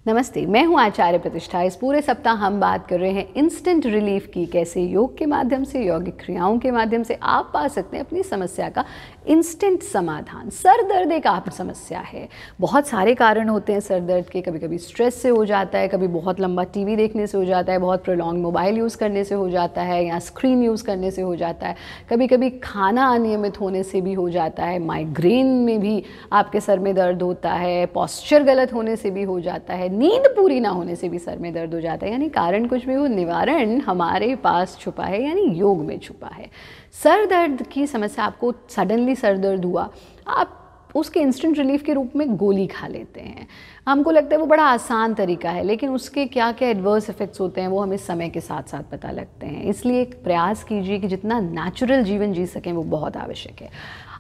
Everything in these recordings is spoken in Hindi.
नमस्ते, मैं हूं आचार्य प्रतिष्ठा। इस पूरे सप्ताह हम बात कर रहे हैं इंस्टेंट रिलीफ की। कैसे योग के माध्यम से, यौगिक क्रियाओं के माध्यम से आप पा सकते हैं अपनी समस्या का इंस्टेंट समाधान। सर दर्द एक आम समस्या है। बहुत सारे कारण होते हैं सर दर्द के। कभी कभी स्ट्रेस से हो जाता है, कभी बहुत लंबा टीवी देखने से हो जाता है, बहुत प्रोलॉन्ग मोबाइल यूज़ करने से हो जाता है, या स्क्रीन यूज़ करने से हो जाता है। कभी कभी खाना अनियमित होने से भी हो जाता है। माइग्रेन में भी आपके सर में दर्द होता है। पॉस्चर गलत होने से भी हो जाता है। नींद पूरी ना होने से भी सर में दर्द हो जाता है। यानी कारण कुछ भी हो, निवारण हमारे पास छुपा है, यानी योग में छुपा है। सर दर्द की समस्या, आपको सडनली सर दर्द हुआ, आप उसके इंस्टेंट रिलीफ के रूप में गोली खा लेते हैं। हमको लगता है वो बड़ा आसान तरीका है, लेकिन उसके क्या क्या एडवर्स इफेक्ट्स होते हैं वो हमें समय के साथ साथ पता लगते हैं। इसलिए एक प्रयास कीजिए कि जितना नेचुरल जीवन जी सकें वो बहुत आवश्यक है।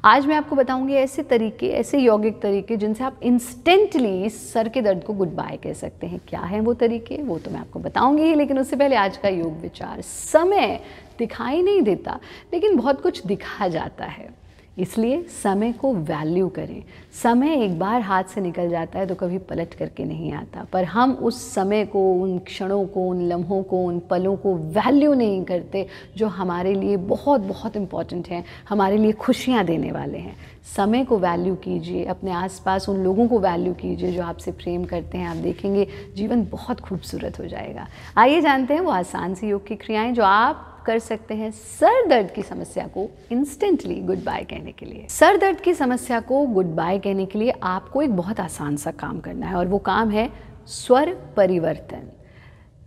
आज मैं आपको बताऊंगी ऐसे तरीके, ऐसे यौगिक तरीके जिनसे आप इंस्टेंटली सर के दर्द को गुड बाय कह सकते हैं। क्या हैं वो तरीके, वो तो मैं आपको बताऊंगी ही, लेकिन उससे पहले आज का योग विचार। समय दिखाई नहीं देता, लेकिन बहुत कुछ दिखा जाता है। इसलिए समय को वैल्यू करें। समय एक बार हाथ से निकल जाता है तो कभी पलट करके नहीं आता, पर हम उस समय को, उन क्षणों को, उन लम्हों को, उन पलों को वैल्यू नहीं करते जो हमारे लिए बहुत बहुत इम्पॉर्टेंट हैं, हमारे लिए खुशियाँ देने वाले हैं। समय को वैल्यू कीजिए, अपने आसपास उन लोगों को वैल्यू कीजिए जो आपसे प्रेम करते हैं। आप देखेंगे जीवन बहुत खूबसूरत हो जाएगा। आइए जानते हैं वो आसान सी योग की क्रियाएं जो आप कर सकते हैं सर दर्द की समस्या को इंस्टेंटली गुड बाय कहने के लिए। सर दर्द की समस्या को गुड बाय कहने के लिए आपको एक बहुत आसान सा काम करना है, और वो काम है स्वर परिवर्तन।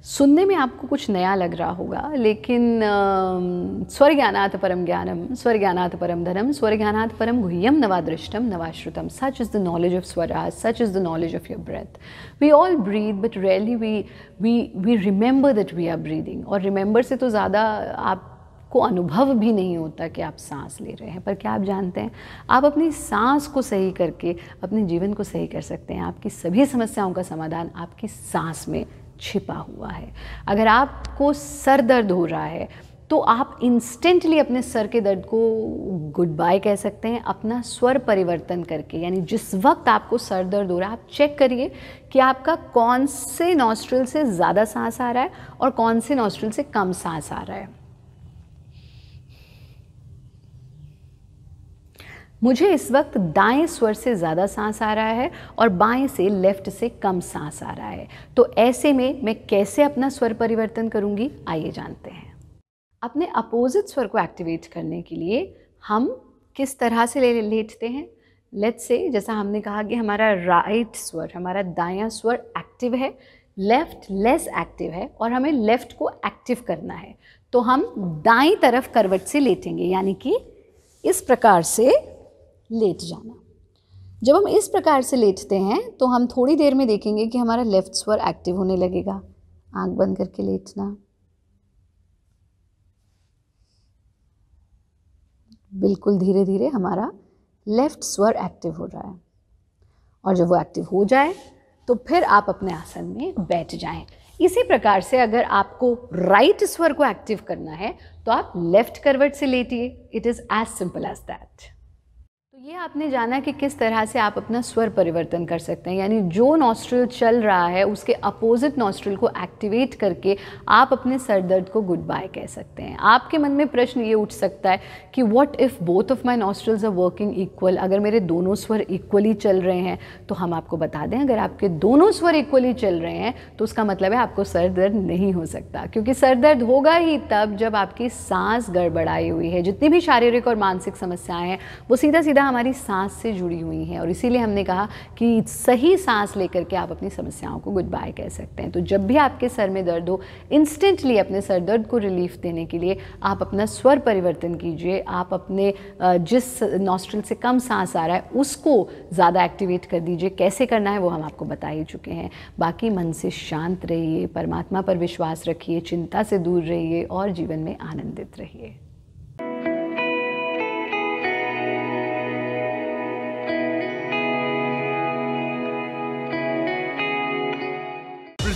सुनने में आपको कुछ नया लग रहा होगा, लेकिन स्वर ज्ञानात् परम ज्ञानम, स्वर ज्ञानात् परम धनम, स्वर ज्ञानात् परम गुह्यम नवा दृष्टम नवा श्रुतम। Such is the knowledge of swaras, such is the knowledge of your breath. We all breathe, but rarely we remember that we are breathing. और remember से तो ज़्यादा आपको अनुभव भी नहीं होता कि आप सांस ले रहे हैं। पर क्या आप जानते हैं, आप अपनी सांस को सही करके अपने जीवन को सही कर सकते हैं। आपकी सभी समस्याओं का समाधान आपकी सांस में छिपा हुआ है। अगर आपको सर दर्द हो रहा है तो आप इंस्टेंटली अपने सर के दर्द को गुड बाय कह सकते हैं अपना स्वर परिवर्तन करके। यानी जिस वक्त आपको सर दर्द हो रहा है, आप चेक करिए कि आपका कौन से नॉस्ट्रिल से ज़्यादा सांस आ रहा है और कौन से नॉस्ट्रिल से कम सांस आ रहा है। मुझे इस वक्त दाएं स्वर से ज़्यादा सांस आ रहा है और बाएं से, लेफ्ट से कम सांस आ रहा है। तो ऐसे में मैं कैसे अपना स्वर परिवर्तन करूंगी, आइए जानते हैं। अपने अपोजिट स्वर को एक्टिवेट करने के लिए हम किस तरह से लेटते हैं। लेट्स से, जैसा हमने कहा कि हमारा राइट स्वर, हमारा दायां स्वर एक्टिव है, लेफ्ट लेस एक्टिव है, और हमें लेफ्ट को एक्टिव करना है। तो हम दाईं तरफ करवट से लेटेंगे, यानी कि इस प्रकार से लेट जाना। जब हम इस प्रकार से लेटते हैं तो हम थोड़ी देर में देखेंगे कि हमारा लेफ्ट स्वर एक्टिव होने लगेगा। आंख बंद करके लेटना, बिल्कुल धीरे धीरे हमारा लेफ्ट स्वर एक्टिव हो रहा है। और जब वो एक्टिव हो जाए तो फिर आप अपने आसन में बैठ जाएं। इसी प्रकार से अगर आपको राइट स्वर को एक्टिव करना है तो आप लेफ्ट करवट से लेटिए। It is as simple as that. तो ये आपने जाना कि किस तरह से आप अपना स्वर परिवर्तन कर सकते हैं। यानी जो नॉस्ट्रिल चल रहा है उसके अपोजिट नॉस्ट्रिल को एक्टिवेट करके आप अपने सर दर्द को गुड बाय कह सकते हैं। आपके मन में प्रश्न ये उठ सकता है कि what if both of my nostrils are working equal. अगर मेरे दोनों स्वर इक्वली चल रहे हैं तो हम आपको बता दें, अगर आपके दोनों स्वर इक्वली चल रहे हैं तो उसका मतलब है आपको सर दर्द नहीं हो सकता, क्योंकि सर दर्द होगा ही तब जब आपकी सांस गड़बड़ाई हुई है। जितनी भी शारीरिक और मानसिक समस्याएं हैं वो सीधा सीधा हमारी सांस से जुड़ी हुई हैं, और इसीलिए हमने कहा कि सही सांस लेकर के आप अपनी समस्याओं को गुड बाय कह सकते हैं। तो जब भी आपके सर में दर्द हो, इंस्टेंटली अपने सर दर्द को रिलीफ देने के लिए आप अपना स्वर परिवर्तन कीजिए। आप अपने जिस नॉस्ट्रिल से कम सांस आ रहा है उसको ज़्यादा एक्टिवेट कर दीजिए। कैसे करना है वो हम आपको बता ही चुके हैं। बाकी मन से शांत रहिए, परमात्मा पर विश्वास रखिए, चिंता से दूर रहिए और जीवन में आनंदित रहिए।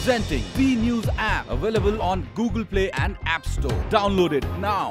Presenting B News app, available on Google Play and App Store. Download it now.